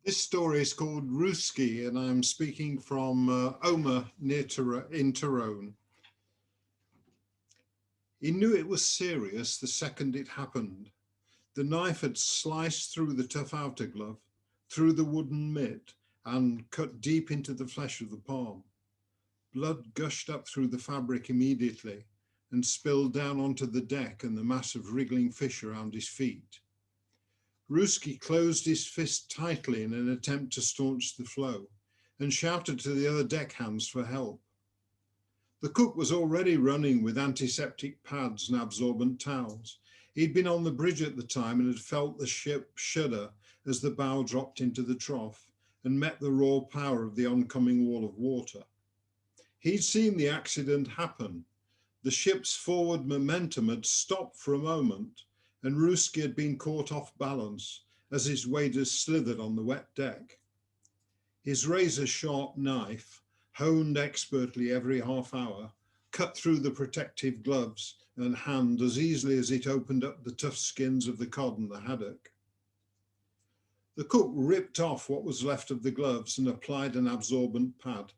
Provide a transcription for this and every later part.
This story is called Ruski, and I'm speaking from Omagh in Tyrone. He knew it was serious the second it happened. The knife had sliced through the tough outer glove, through the wooden mitt, and cut deep into the flesh of the palm. Blood gushed up through the fabric immediately and spilled down onto the deck and the mass of wriggling fish around his feet. Ruski closed his fist tightly in an attempt to staunch the flow and shouted to the other deckhands for help. The cook was already running with antiseptic pads and absorbent towels. He'd been on the bridge at the time and had felt the ship shudder as the bow dropped into the trough and met the raw power of the oncoming wall of water. He'd seen the accident happen. The ship's forward momentum had stopped for a moment, and Ruski had been caught off balance as his waders slithered on the wet deck. His razor-sharp knife, honed expertly every half hour, cut through the protective gloves and hand as easily as it opened up the tough skins of the cod and the haddock. The cook ripped off what was left of the gloves and applied an absorbent pad.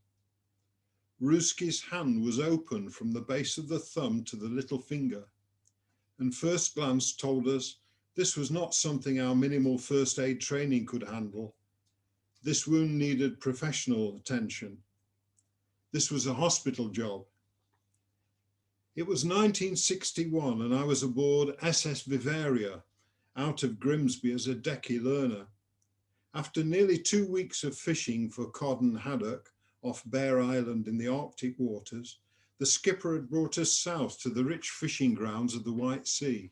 Ruski's hand was open from the base of the thumb to the little finger, and first glance told us this was not something our minimal first aid training could handle. This wound needed professional attention. This was a hospital job. It was 1961 and I was aboard SS Vivaria out of Grimsby as a decky learner. After nearly 2 weeks of fishing for cod and haddock off Bear Island in the Arctic waters, the skipper had brought us south to the rich fishing grounds of the White Sea.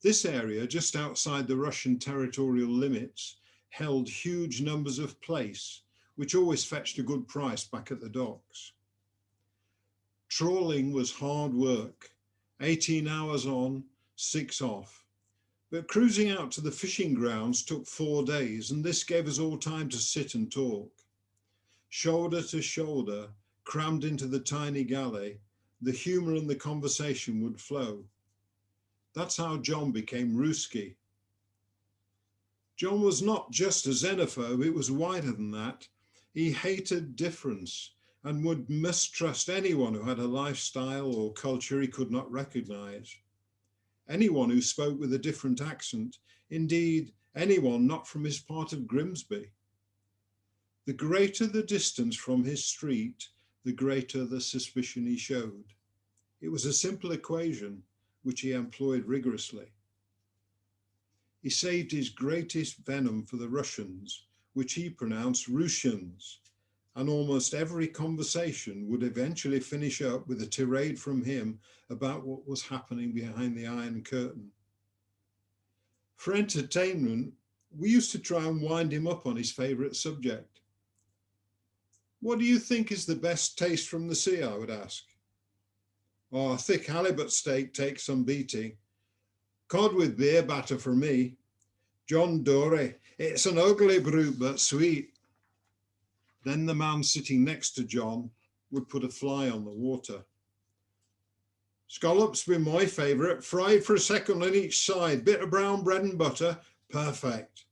This area, just outside the Russian territorial limits, held huge numbers of plaice, which always fetched a good price back at the docks. Trawling was hard work, 18 hours on, 6 off. But cruising out to the fishing grounds took 4 days, and this gave us all time to sit and talk. Shoulder to shoulder, crammed into the tiny galley, the humour and the conversation would flow. That's how John became Ruski. John was not just a xenophobe, it was wider than that. He hated difference and would mistrust anyone who had a lifestyle or culture he could not recognise. Anyone who spoke with a different accent, indeed anyone not from his part of Grimsby. The greater the distance from his street, the greater the suspicion he showed. It was a simple equation which he employed rigorously. He saved his greatest venom for the Russians, which he pronounced Russians, and almost every conversation would eventually finish up with a tirade from him about what was happening behind the Iron Curtain. For entertainment, we used to try and wind him up on his favourite subject. What do you think is the best taste from the sea, I would ask. Oh, a thick halibut steak takes some beating. Cod with beer batter for me. John Dory, it's an ugly brute but sweet. Then the man sitting next to John would put a fly on the water. Scallops be my favourite, fried for a second on each side, bit of brown bread and butter, perfect.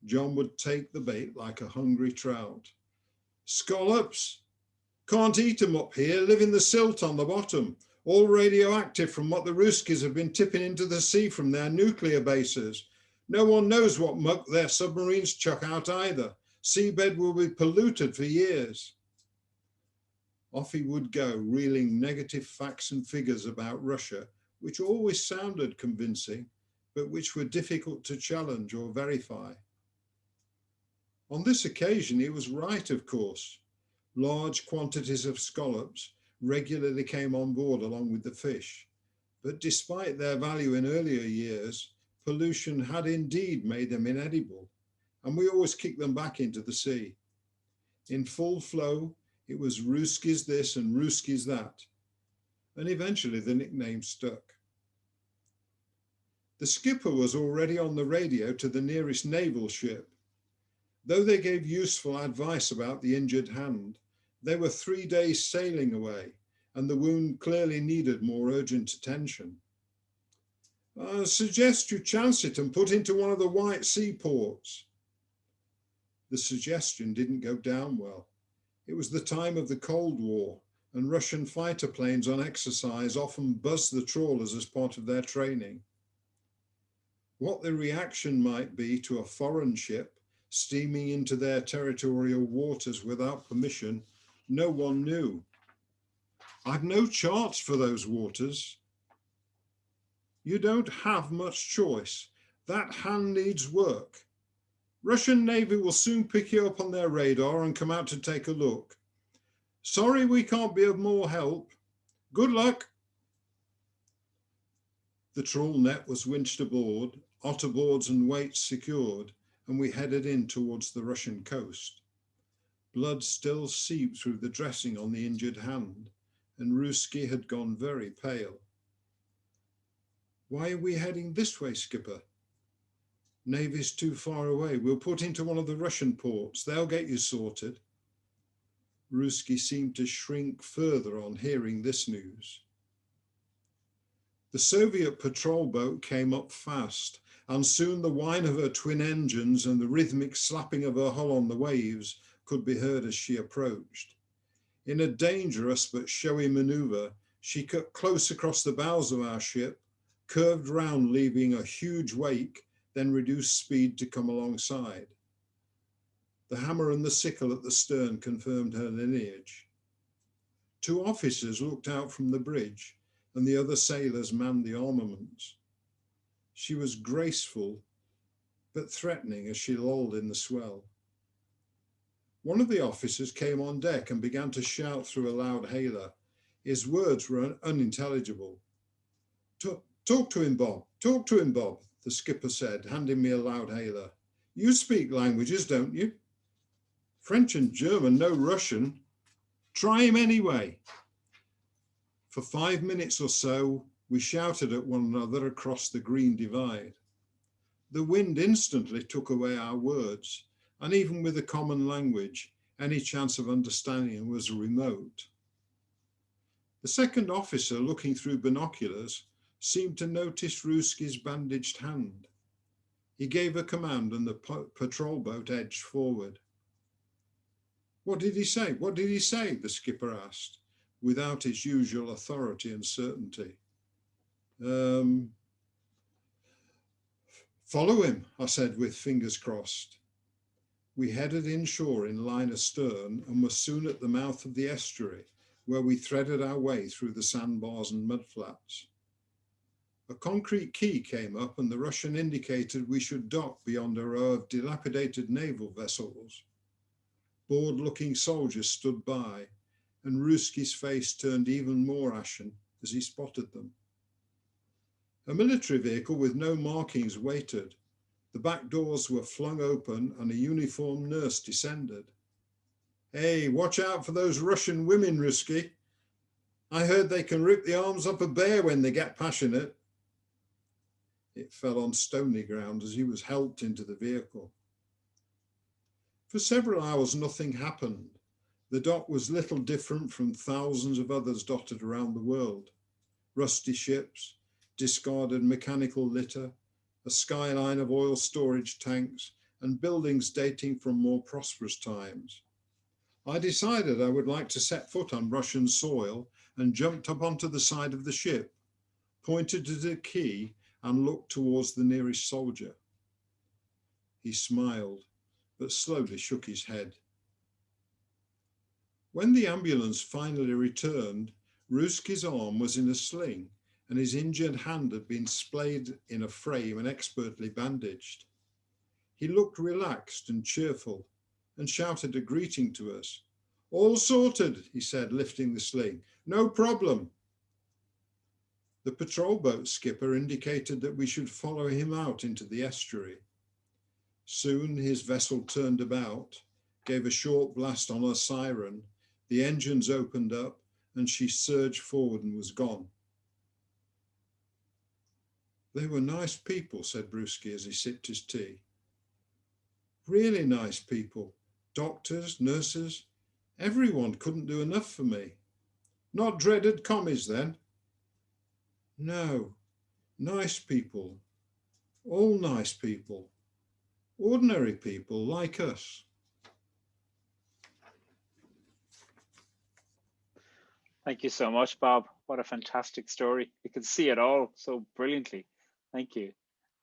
John would take the bait like a hungry trout. Scallops? Can't eat 'em up here, live in the silt on the bottom, all radioactive from what the Ruskies have been tipping into the sea from their nuclear bases. No one knows what muck their submarines chuck out either. Seabed will be polluted for years. Off he would go, reeling negative facts and figures about Russia, which always sounded convincing, but which were difficult to challenge or verify. On this occasion, he was right, of course. Large quantities of scallops regularly came on board along with the fish, but despite their value in earlier years, pollution had indeed made them inedible, and we always kicked them back into the sea. In full flow, it was Ruskies this and Ruskies that, and eventually the nickname stuck. The skipper was already on the radio to the nearest naval ship. Though they gave useful advice about the injured hand, they were 3 days sailing away, and the wound clearly needed more urgent attention. I suggest you chance it and put into one of the White Sea ports. The suggestion didn't go down well. It was the time of the Cold War, and Russian fighter planes on exercise often buzzed the trawlers as part of their training. What the reaction might be to a foreign ship steaming into their territorial waters without permission, no one knew. I've no charts for those waters. You don't have much choice. That hand needs work. Russian Navy will soon pick you up on their radar and come out to take a look. Sorry we can't be of more help. Good luck. The trawl net was winched aboard, otter boards and weights secured, and we headed in towards the Russian coast. Blood still seeped through the dressing on the injured hand, and Ruski had gone very pale. Why are we heading this way, Skipper? Navy's too far away. We'll put into one of the Russian ports. They'll get you sorted. Ruski seemed to shrink further on hearing this news. The Soviet patrol boat came up fast, and soon the whine of her twin engines and the rhythmic slapping of her hull on the waves could be heard as she approached. In a dangerous but showy maneuver, she cut close across the bows of our ship, curved round, leaving a huge wake, then reduced speed to come alongside. The hammer and the sickle at the stern confirmed her lineage. 2 officers looked out from the bridge, and the other sailors manned the armaments. She was graceful, but threatening as she lolled in the swell. One of the officers came on deck and began to shout through a loud hailer. His words were unintelligible. Talk to him, Bob. Talk to him, Bob, the skipper said, handing me a loud hailer. You speak languages, don't you? French and German, no Russian. Try him anyway. For 5 minutes or so, we shouted at one another across the green divide. The wind instantly took away our words, and even with a common language, any chance of understanding was remote. The second officer, looking through binoculars, seemed to notice Ruski's bandaged hand. He gave a command and the patrol boat edged forward. What did he say? What did he say? The skipper asked, without his usual authority and certainty. Follow him, I said with fingers crossed. We headed inshore in line astern and were soon at the mouth of the estuary, where we threaded our way through the sandbars and mudflats. A concrete quay came up and the Russian indicated we should dock beyond a row of dilapidated naval vessels. Bored-looking soldiers stood by, and Ruski's face turned even more ashen as he spotted them. A military vehicle with no markings waited. The back doors were flung open and a uniformed nurse descended. Hey, watch out for those Russian women, Ruski. I heard they can rip the arms off a bear when they get passionate. It fell on stony ground as he was helped into the vehicle. For several hours, nothing happened. The dock was little different from thousands of others dotted around the world. Rusty ships, discarded mechanical litter, a skyline of oil storage tanks, and buildings dating from more prosperous times. I decided I would like to set foot on Russian soil and jumped up onto the side of the ship, pointed to the quay, and looked towards the nearest soldier. He smiled, but slowly shook his head. When the ambulance finally returned, Ruski's arm was in a sling and his injured hand had been splayed in a frame and expertly bandaged. He looked relaxed and cheerful and shouted a greeting to us. All sorted, he said, lifting the sling. No problem. The patrol boat skipper indicated that we should follow him out into the estuary. Soon his vessel turned about, gave a short blast on her siren, the engines opened up, and she surged forward and was gone. They were nice people, said Brewski as he sipped his tea. Really nice people. Doctors, nurses, everyone couldn't do enough for me. Not dreaded commies then? No, nice people. All nice people. Ordinary people like us. Thank you so much, Bob. What a fantastic story. You can see it all so brilliantly. Thank you.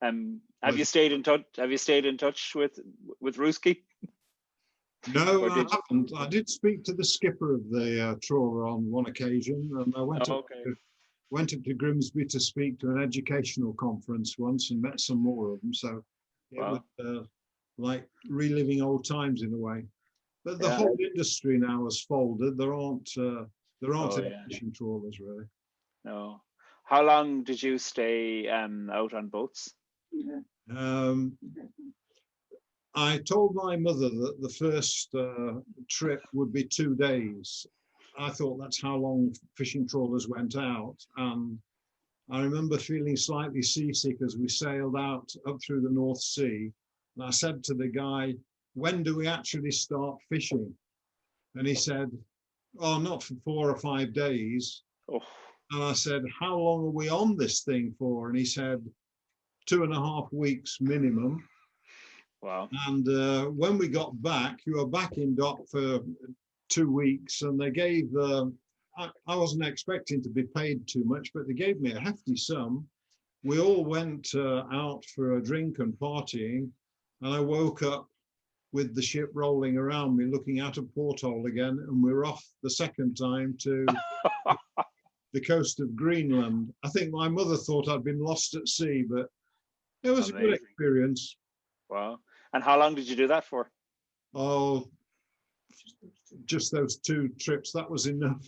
Have you Pleasure. stayed in touch? Have you stayed in touch with Ruski, No, or I did you? haven't. I did speak to the skipper of the trawler on one occasion, and I Oh, okay. went up to Grimsby to speak to an educational conference once and met some more of them. So it was Wow. like reliving old times in a way. But the Yeah. whole industry now has folded. There aren't Oh, any yeah. fishing trawlers really. No. How long did you stay out on boats? Um, I told my mother that the first trip would be 2 days. I thought that's how long fishing trawlers went out. And I remember feeling slightly seasick as we sailed out up through the North Sea. And I said to the guy, when do we actually start fishing? And he said, oh, not for 4 or 5 days. Oh, And I said, how long are we on this thing for? And he said, 2.5 weeks minimum. wow. And when we got back, you were back in dock for 2 weeks, and they gave, I wasn't expecting to be paid too much, but they gave me a hefty sum. We all went out for a drink and partying, and I woke up with the ship rolling around me, looking out a porthole again, and we're off the second time to the coast of Greenland. I think my mother thought I'd been lost at sea, but it was a good Amazing. experience. Wow. And how long did you do that for? Oh, just those 2 trips, that was enough.